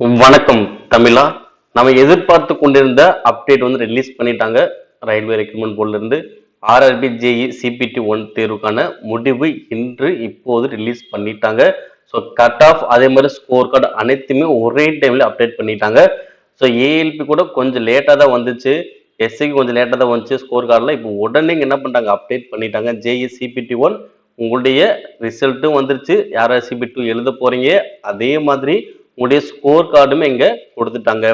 வணக்கம் தமிழா. நம்ம எதிர்பார்த்து கொண்டிருந்த அப்டேட் வந்து ரிலீஸ் பண்ணிட்டாங்க. ரயில்வே ரெக்ரூட்மெண்ட் போர்ட்ல இருந்து ஆர்ஆர்பி ஜேஇ சிபிடி 1 தேர்வுக்கான முடிவு இன்று இப்போது ரிலீஸ் பண்ணிட்டாங்க. ஸோ கட் ஆஃப் அதே மாதிரி ஸ்கோர் கார்டு அனைத்துமே ஒரே டைம்ல அப்டேட் பண்ணிட்டாங்க. ஸோ ஏஎல்பி கூட கொஞ்சம் லேட்டாக தான் வந்துச்சு, எஸ்சிக்கு கொஞ்சம் லேட்டாக தான் வந்துச்சு ஸ்கோர் கார்டில். இப்போ உடனே என்ன பண்ணிட்டாங்க, அப்டேட் பண்ணிட்டாங்க. ஜேஇ சிபிடி 1 உங்களுடைய ரிசல்ட்டும் வந்துருச்சு. யார் சிபிடி 2 எழுத போறீங்க, அதே மாதிரி உங்களுடைய ஸ்கோர் கார்டுமே இங்க கொடுத்துட்டாங்க.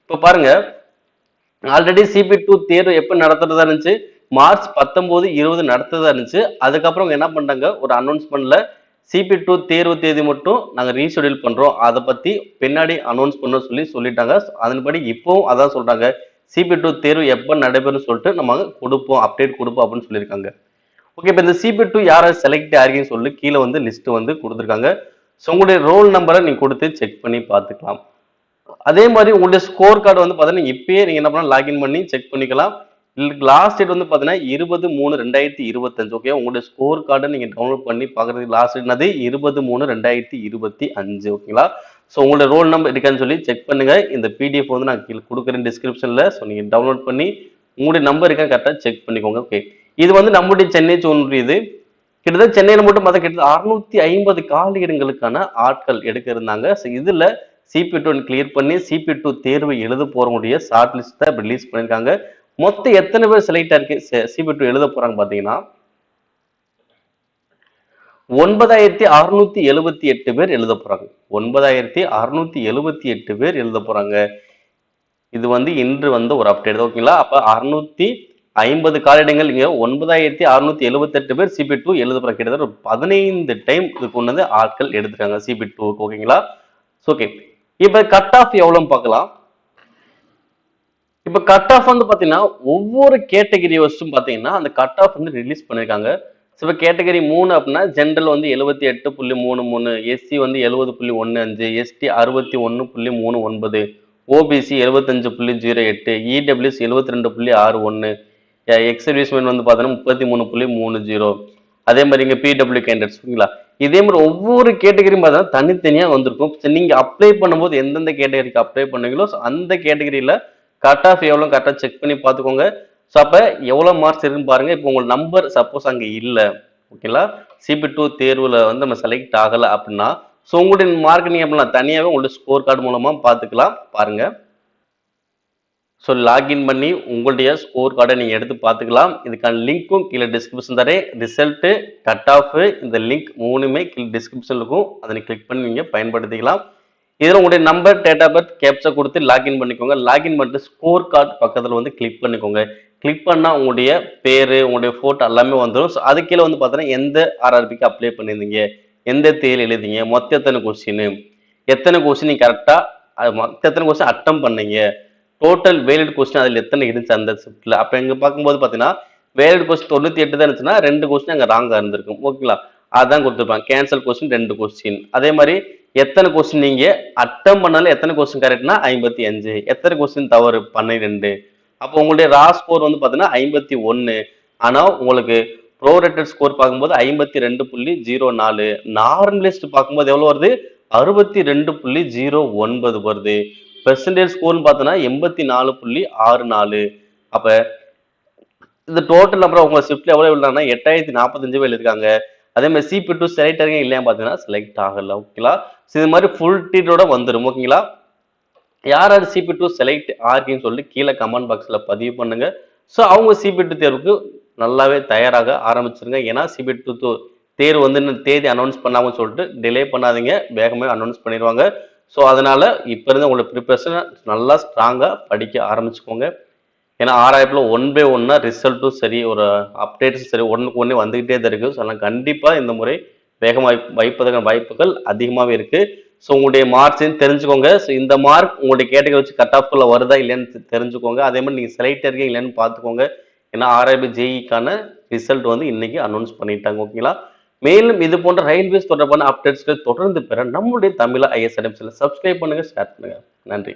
இப்ப பாருங்க, ஆல்ரெடி சிபி2 தேர்வு எப்ப நடத்துறதா இருந்துச்சு, மார்ச் 19, 20 நடத்துறதா இருந்துச்சு. அதுக்கப்புறம் என்ன பண்ணிட்டாங்க, ஒரு அனௌன்ஸ்மெண்ட்ல சிபி2 தேர்வு தேதி மட்டும் நாங்க ரீஷெடியூல் பண்றோம், அதை பத்தி பின்னாடி அனௌன்ஸ் பண்ண சொல்லிட்டாங்க. அதன்படி இப்பவும் அதான் சொல்றாங்க, சிபி2 தேர்வு எப்ப நடைபெறும் சொல்லிட்டு நம்ம கொடுப்போம், அப்டேட் கொடுப்போம் அப்படின்னு சொல்லியிருக்காங்க. ஓகே, இப்போ இந்த சிபி2 யாரை செலக்ட் ஆகின்னு சொல்லி கீழே வந்து லிஸ்ட் வந்து கொடுத்துருக்காங்க. ஸோ உங்களுடைய ரோல் நம்பரை நீங்க கொடுத்து செக் பண்ணி பார்த்துக்கலாம். அதே மாதிரி உங்களுடைய ஸ்கோர் கார்டு வந்து பார்த்தீங்கன்னா இப்பயே நீங்க என்ன பண்ணலாம், லாகின் பண்ணி செக் பண்ணிக்கலாம். லாஸ்ட் டேட் வந்து பார்த்தீங்கன்னா 20/3/2025. ஓகே, உங்களுடைய ஸ்கோர் கார்டை நீங்க டவுன்லோட் பண்ணி பார்க்கறதுக்கு லாஸ்ட் டேட் என்னது 20/3/2025. ஓகேங்களா. ஸோ உங்களுடைய ரோல் நம்பர் இருக்கான்னு சொல்லி செக் பண்ணுங்க. இந்த பிடிஎஃப் வந்து நான் கீழே கொடுக்குறேன் டிஸ்கிரிப்ஷன்ல. ஸோ நீங்க டவுன்லோட் பண்ணி உங்களுடைய நம்பர் இருக்கான்னு கரெக்டாக செக் பண்ணிக்கோங்க. ஓகே, இது வந்து நம்முடைய சென்னை இது கிட்டத்தட்ட சென்னையில மட்டும் பார்த்தா கிட்டத்தட்ட 650 காலியிடங்களுக்கான ஆட்கள் எடுக்க இருந்தாங்க. ஸோ இதுல சிபி2 கிளியர் பண்ணி சிபி2 தேர்வு எழுத போறவங்களுடைய ஷார்ட் லிஸ்ட் தான் ரிலீஸ் பண்ணிருக்காங்க. மொத்தம் எத்தனை பேர் செலக்ட் ஆயிருக்கு சிபி2 எழுத போறாங்க பாத்தீங்கன்னா 9678 பேர் எழுத போறாங்க. 9678 பேர் எழுத போறாங்க. இது வந்து இன்று வந்த ஒரு அப்டேட். ஓகேங்களா. அப்ப 650 காலிடங்கள் இங்க 9678 பேர் சிபி2 எழுத போறாங்க. கிட்டத்தட்ட 15 டைம் இதுக்கு ஒண்ணு ஆட்கள் எடுத்துருக்காங்க சிபி2. ஓகேங்களா. ஓகே, இப்ப கட் ஆஃப் எவ்வளவு பார்க்கலாம். இப்ப கட் ஆஃப் வந்து பாத்தீங்கன்னா ஒவ்வொரு கேட்டகரி வச்சும் பாத்தீங்கன்னா அந்த கட் ஆஃப் வந்து ரிலீஸ் பண்ணிருக்காங்க. இப்ப கேட்டகரி 3 அப்படின்னா ஜென்ரல் வந்து 78.33, எஸ்சி வந்து 70.15, ST 61.39, OBC 75.08, EWS 72.61, ex serviceman வந்து பாத்தீங்கன்னா 33.30. அதே மாதிரி இங்க பிடபிள்யூ கேண்டிடேட்ஸ். ஓகேங்களா. இதே மாதிரி ஒவ்வொரு கேட்டகரியும் பார்த்தீங்கன்னா தனித்தனியா வந்திருக்கும். நீங்க அப்ளை பண்ணும்போது எந்தெந்த கேட்டகரிக்கு அப்ளை பண்ணீங்களோ அந்த கேட்டகரியில கட் ஆஃப் எவ்வளவு கரெக்டா செக் பண்ணி பார்த்துக்கோங்க. ஸோ அப்ப எவ்வளவு மார்க்ஸ் இருக்குன்னு பாருங்க. இப்போ உங்க நம்பர் சப்போஸ் அங்க இல்ல, ஓகேங்களா, சிபி2 தேர்வுல வந்து நம்ம செலக்ட் ஆகல அப்படின்னா ஸோ உங்களுடைய மார்க் நீங்க பண்ணலாம் தனியாவே உங்களுடைய ஸ்கோர் கார்டு மூலமா பார்த்துக்கலாம். பாருங்க. ஸோ லாகின் பண்ணி உங்களுடைய ஸ்கோர் கார்டை நீங்கள் எடுத்து பார்த்துக்கலாம். இதுக்கான லிங்க்கும் கீழே டிஸ்கிரிப்ஷன் தரேன். ரிசல்ட்டு, கட் ஆஃப், இந்த லிங்க் மூணுமே கீழே டிஸ்கிரிப்ஷன் இருக்கும். அதை கிளிக் பண்ணி நீங்கள் பயன்படுத்திக்கலாம். இதில் உங்களுடைய number, date of birth, captcha கொடுத்து லாகின் பண்ணிக்கோங்க. லாகின் பண்ணிட்டு ஸ்கோர் கார்டு பக்கத்தில் வந்து கிளிக் பண்ணிக்கோங்க. கிளிக் பண்ணால் உங்களுடைய பேர், உங்களுடைய ஃபோட்டோ எல்லாமே வந்துடும். ஸோ அது கீழே வந்து பார்த்தீங்கன்னா எந்த ஆர்ஆர்பிக்கு அப்ளை பண்ணியிருந்தீங்க, எந்த தேதி எழுதிங்க, மொத்தம் எத்தனை கொஸ்டின் நீங்கள் கரெக்டாக மொத்தம் எத்தனை கொஸ்டின் அட்டம் பண்ணீங்க, டோட்டல் வேலிட் கொஸ்டின் அதில் எத்தனை இருந்துச்சு அந்த ஷிஃப்ட்ல. அப்போ இங்கே பார்க்கும்போது பார்த்தீங்கன்னா வேலிட் கொஸ்டின் 98 தான் இருந்துச்சுன்னா 2 கொஸ்டின் அங்கே ராங்காக இருந்திருக்கும். ஓகேங்களா. அதான் கொடுத்துருப்பாங்க. Cancel question 2 question. அதே மாதிரி எத்தனை கொஸ்டின் நீங்க அட்டம் பண்ணாலும் எத்தனை கொஸ்டின் கரெக்ட்னா 55, எத்தனை கொஸ்டின் தவறு 12. அப்போ உங்களுடைய ரா ஸ்கோர் வந்து பார்த்தீங்கன்னா 51. ஆனால் உங்களுக்கு ப்ரோரேட்டட் ஸ்கோர் பார்க்கும்போது 52.04, நார்மலிஸ்ட் பார்க்கும்போது எவ்வளோ வருது 62.09 வருது. பெர்சன்டேஜ் ஸ்கோர்னு பார்த்தோன்னா 84.64. அப்ப இந்த டோட்டல் நம்பர் உங்க ஷிஃப்ட்ல எவ்வளவு எழுதுறாங்கன்னா 8045 பேர் எழுதிருக்காங்க. அதே மாதிரி சிபி2 செலக்ட் ஆகி இல்லையா பார்த்தீங்கன்னா செலக்ட் ஆகல. ஓகேங்களா. இது மாதிரி ஃபுல் டீட்டோட வந்துடும். ஓகேங்களா. யார் யார் சிபி2 செலக்ட் ஆகின்னு சொல்லி கீழே கமெண்ட் பாக்ஸ்ல பதிவு பண்ணுங்க. ஸோ அவங்க சிபி2 தேர்வுக்கு நல்லாவே தயாராக ஆரம்பிச்சிருங்க. ஏன்னா சிபி2 தேர்வு வந்து இன்னும் தேதி அனௌன்ஸ் பண்ணாமல் சொல்லிட்டு டிலே பண்ணாதீங்க, வேகமே அனௌன்ஸ் பண்ணிடுவாங்க. ஸோ அதனால இப்போ இருந்து உங்களோட ப்ரிப்பரேஷனை நல்லா ஸ்ட்ராங்காக படிக்க ஆரம்பிச்சுக்கோங்க. ஏன்னா 6000 ஒன் பை ஒன்னா ரிசல்ட்டும் சரி, ஒரு அப்டேட்ஸும் சரி ஒன்றுக்கு ஒன்றே வந்துகிட்டே தான் இருக்கு. ஸோ அதனால் கண்டிப்பாக இந்த முறை வேகமாக வைப்பதற்கான வாய்ப்புகள் அதிகமாகவே இருக்கு. ஸோ உங்களுடைய மார்க்ஸையும் தெரிஞ்சுக்கோங்க. ஸோ இந்த மார்க் உங்களுடைய கேட்டகரி வச்சு கட் ஆஃப்ல வருதா இல்லையான்னு தெரிஞ்சுக்கோங்க. அதே மாதிரி நீங்கள் செலக்ட் இருக்கீங்க இல்லைன்னு பார்த்துக்கோங்க. ஏன்னா ஆர்ஐபி ஜேஇக்கான ரிசல்ட் வந்து இன்னைக்கு அனௌன்ஸ் பண்ணிட்டாங்க. ஓகேங்களா. மேலும் இது போன்ற ரயில்வேஸ் தொடர்பான அப்டேட்ஸ்கள் தொடர்ந்து பெற நம்முடைய தமிழா ஐஎஸ் அகாடமி சப்ஸ்கிரைப் பண்ணுங்க, ஷேர் பண்ணுங்க. நன்றி.